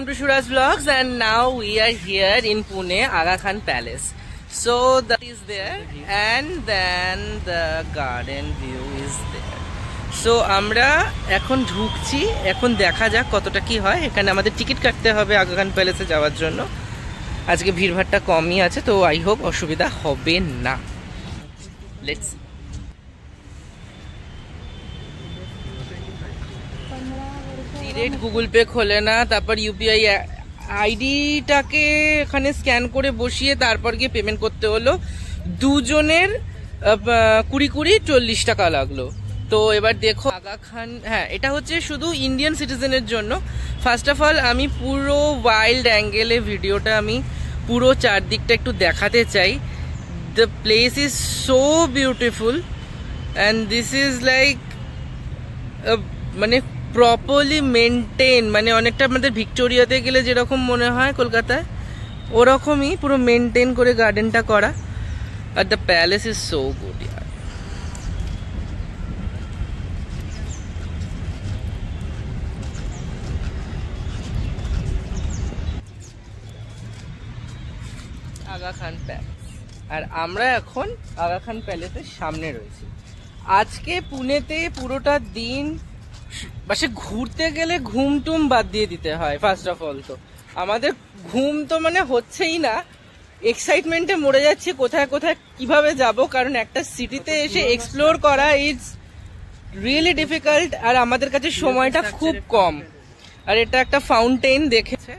welcome to Shuraj Vlogs, and now we are here in Pune, Aga Khan Palace. So that is there, and then the garden view is there. So আমরা এখন ঢুকছি, এখন দেখা যাক কতটা কি হয়। এখানে আমাদের টিকিট কাটতে হবে আগা খান প্যালেসে যাওয়ার জন্য। আজকে ভিড়ভাড়টা কমই আছে, তো আই হোপ অসুবিধা হবে না। লেটস ডিরেক্ট গুগল পে খোলে না, তারপর ইউপিআই আইডিটাকে এখানে স্ক্যান করে বসিয়ে তারপর গিয়ে পেমেন্ট করতে হলো। দুজনের 20-40 টাকা লাগলো। তো এবার দেখো আগা খান, হ্যাঁ এটা হচ্ছে শুধু ইন্ডিয়ান সিটিজেনের জন্য। ফার্স্ট অফ অল আমি পুরো ওয়াইল্ড অ্যাঙ্গেলে ভিডিওটা আমি পুরো চারদিকটা একটু দেখাতে চাই। The place is so beautiful and this is like মানে প্রপারলি মেনটেন, মানে অনেকটা আমাদের ভিক্টোরিয়াতে গেলে যেরকম মনে হয় কলকাতায়, ওরকমই পুরো মেনটেন করে গার্ডেনটা করা। আর the palace is so good ইয়ার। আগা খান প্যালেস, আর আমরা এখন আগা খান প্যালেসের সামনে রয়েছি। আজকে পুনেতে পুরোটা দিন বাসে ঘুরতে গেলে ঘুম টুম বাদ দিয়ে দিতে হয়। ফার্স্ট অফ অল তো আমাদের ঘুম তো মানে হচ্ছেই না, এক্সাইটমেন্টে মরে যাচ্ছে কোথায় কোথায় কিভাবে যাব, কারণ একটা সিটিতে এসে এক্সপ্লোর করা ইজ রিয়েলি ডিফিকাল্ট, আর আমাদের কাছে সময়টা খুব কম। আর এটা একটা ফাউন্টেন দেখেছে।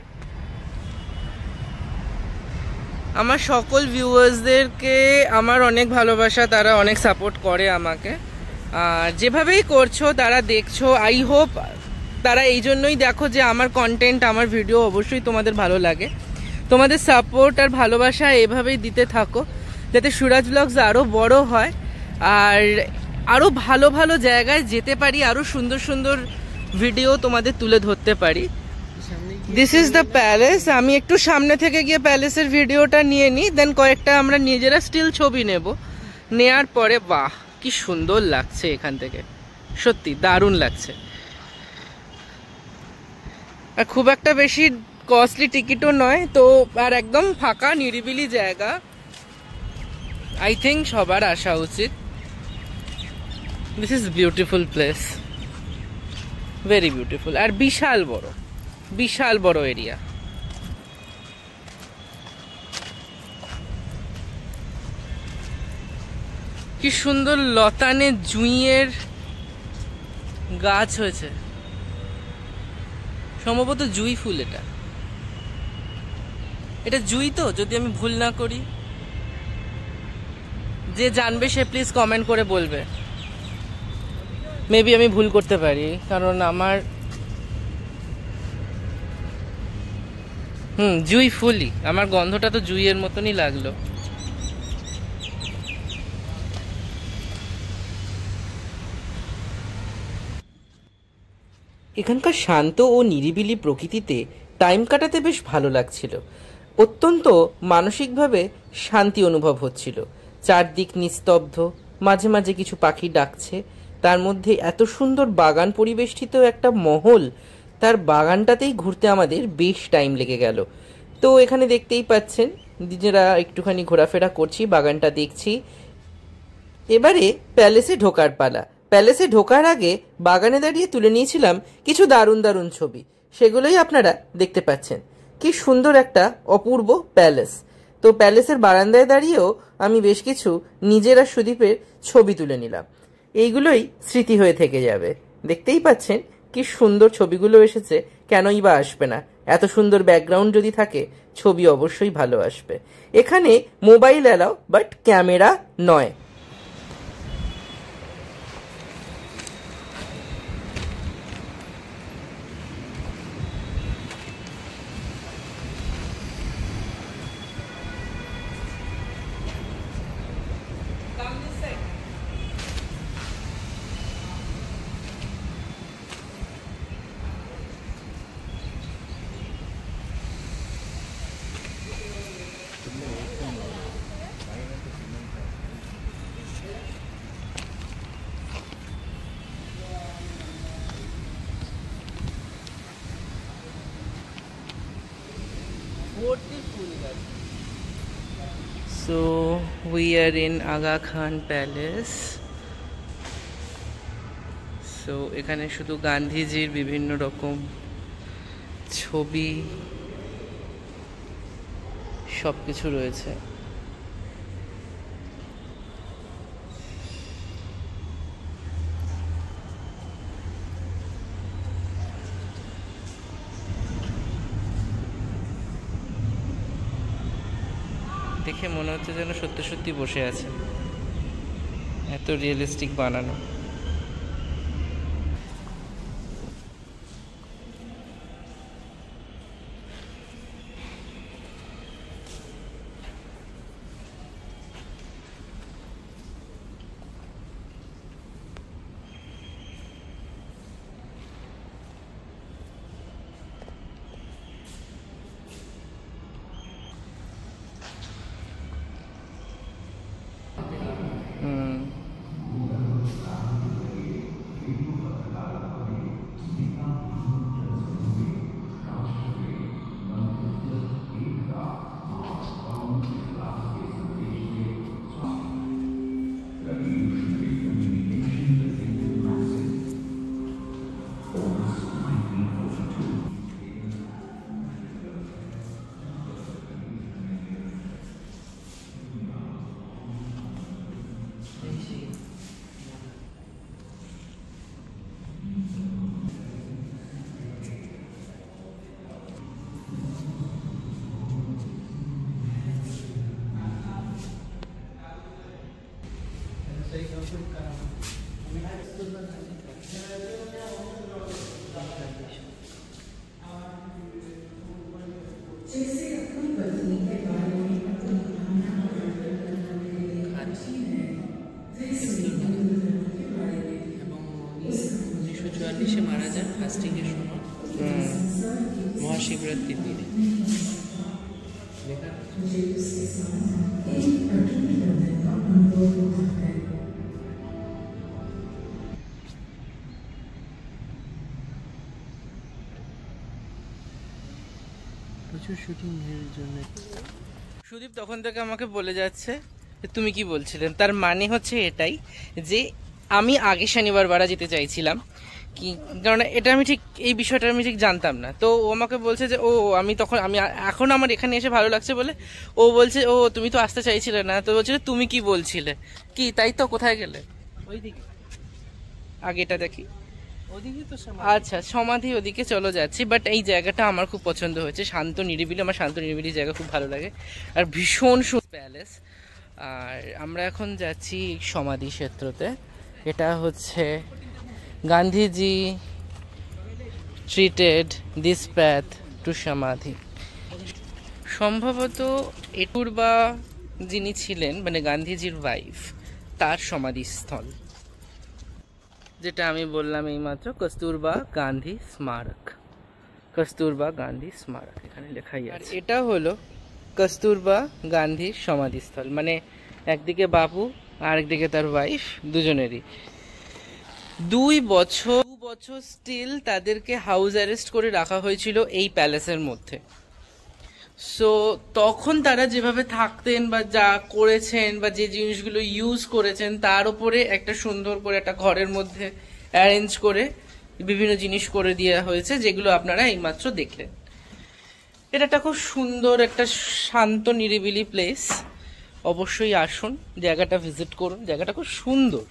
আমার সকল ভিউয়ার্সদেরকে আমার অনেক ভালোবাসা, তারা অনেক সাপোর্ট করে আমাকে। আর যেভাবেই করছো তারা দেখছো, আই হোপ তারা এই জন্যই দেখো যে আমার কন্টেন্ট, আমার ভিডিও অবশ্যই তোমাদের ভালো লাগে। তোমাদের সাপোর্ট আর ভালোবাসা এভাবেই দিতে থাকো, যাতে সুরাজ ব্লগস আরও বড় হয় আর আরও ভালো ভালো জায়গায় যেতে পারি, আরও সুন্দর সুন্দর ভিডিও তোমাদের তুলে ধরতে পারি। This is the palace. আমি একটু সামনে থেকে গিয়ে প্যালেসের ভিডিওটা নিয়ে নিই, দেন কয়েকটা আমরা নিজেরা স্টিল ছবি নেব। নেয়ার পরে বাহ কি সুন্দর লাগছে এখান থেকে, সত্যি দারুণ লাগছে। আর খুব একটা বেশি কস্টলি টিকিটও নয় তো, আর একদম ফাঁকা নিরিবিলি জায়গা। আই থিঙ্ক সবার আসা উচিত। This is beautiful place, very beautiful, আর বিশাল বড়, বিশাল বড় এরিয়া। কি সুন্দর লতানে জুঁইয়ের গাছ হয়েছে, সম্ভবত জুঁই ফুল। এটা জুঁই তো, যদি আমি ভুল না করি। যে জানবে সে প্লিজ কমেন্ট করে বলবে। মেবি আমি ভুল করতে পারি, কারণ আমার জুঁই ফুলই, আমার গন্ধটা তো জুঁইয়ের মতনই লাগলো। এখানকার শান্ত ও নিরিবিলি প্রকৃতিতে টাইম কাটাতে বেশ ভালো লাগছিল। অত্যন্ত মানসিকভাবে শান্তি অনুভব হচ্ছিল। চারদিক নিস্তব্ধ, মাঝে মাঝে কিছু পাখি ডাকছে, তার মধ্যে এত সুন্দর বাগান পরিবেষ্টিত একটা মহল, তার বাগানটাতেই ঘুরতে আমাদের বেশ টাইম লেগে গেল। তো এখানে দেখতেই পাচ্ছেন নিজেরা একটুখানি ঘোরাফেরা করছি, বাগানটা দেখছি। এবারে প্যালেসে ঢোকার পালা। প্যালেসে ঢোকার আগে বাগানে দাঁড়িয়ে তুলে নিয়েছিলাম কিছু দারুণ দারুণ ছবি, সেগুলোই আপনারা দেখতে পাচ্ছেন। কি সুন্দর একটা অপূর্ব প্যালেস। তো প্যালেসের বারান্দায় দাঁড়িয়েও আমি বেশ কিছু নিজের আর সুদীপের ছবি তুলে নিলাম। এইগুলোই স্মৃতি হয়ে থেকে যাবে। দেখতেই পাচ্ছেন কি সুন্দর ছবিগুলো এসেছে, কেনই বা আসবে না? এত সুন্দর ব্যাকগ্রাউন্ড যদি থাকে, ছবি অবশ্যই ভালো আসবে। এখানে মোবাইল অ্যালাও, বাট ক্যামেরা নয়। So we are in Aga Khan Palace. So এখানে শুধু গান্ধীজির বিভিন্ন রকম ছবি সবকিছু রয়েছে। দেখে মনে হচ্ছে যেন সত্যি সত্যি বসে আছে, এত রিয়েলিস্টিক বানানো। মারা যান ফাস্টিংয়ের সময় মহাশিবরাত্রির দিনে। প্রচুর শুটিং এর জন্য। সুদীপ তখন থেকে আমাকে বলে যাচ্ছে তুমি কি বলছিলেন, তার মানে হচ্ছে এটাই যে আমি আগে শনিবার বারা যেতে চাইছিলাম কি, কারণ এটা আমি ঠিক এই বিষয়টা আমি ঠিক জানতাম না। তো ও আমাকে বলছে যে আমি এখন আমার এখানে এসে ভালো লাগছে বলে ও বলছে তুমি তো আসতে চাইছিলে না, তো বলছিল তুমি কি বলছিলে কি, তাই তো কোথায় গেলে ওইদিকে আগেটা দেখি ওদিকে তো আচ্ছা সমাধি, ওদিকে চলো যাচ্ছি। বাট এই জায়গাটা আমার খুব পছন্দ হয়েছে, শান্ত নিরিবিলি, আমার শান্ত নিরিবিলি জায়গা খুব ভালো লাগে আর ভীষণ প্যালেস। আর আমরা এখন যাচ্ছি সমাধি ক্ষেত্রতে। এটা হচ্ছে Gandhiji treated this path to সমাধি। সম্ভবত এটুরবা যিনি ছিলেন মানে গান্ধীজির ওয়াইফ, তার সমাধিস্থল, যেটা আমি বললাম এইমাত্র, কস্তুরবা গান্ধী স্মারক। কস্তুরবা গান্ধী স্মারক এখানে লেখাই আছে। এটা হলো কস্তুরবা গান্ধীর সমাধিস্থল, মানে একদিকে বাবু আর একদিকে তার ওয়াইফ, দুজনেরই 2 বছর স্টিল তাদেরকে হাউস অ্যারেস্ট করে রাখা হয়েছিল এই প্যালেসের মধ্যে। সো তখন তারা যেভাবে থাকতেন বা যা করেছেন বা যে জিনিসগুলো ইউজ করেছেন তার উপরে একটা সুন্দর করে একটা ঘরের মধ্যে অ্যারেঞ্জ করে বিভিন্ন জিনিস করে দেওয়া হয়েছে, যেগুলো আপনারা এইমাত্র দেখলেন। এটা একটা খুব সুন্দর একটা শান্ত নিরিবিলি প্লেস, অবশ্যই আসুন, জায়গাটা ভিজিট করুন, জায়গাটা খুব সুন্দর,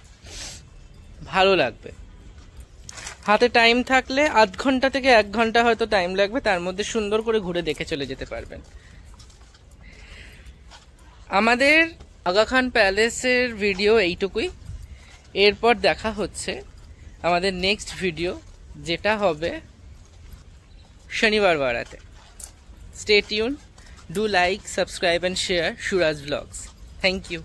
ভালো লাগবে। হাতে টাইম থাকলে আধ ঘন্টা থেকে 1 ঘন্টা হয়তো টাইম লাগবে, তার মধ্যে সুন্দর করে ঘুরে দেখে চলে যেতে পারবেন। আমাদের আগা খান প্যালেসের ভিডিও এইটুকুই। এরপর দেখা হচ্ছে আমাদের নেক্সট ভিডিও, যেটা হবে শনিবার বারাতে। Stay tune, do like, subscribe and share Suraj vlogs. Thank you.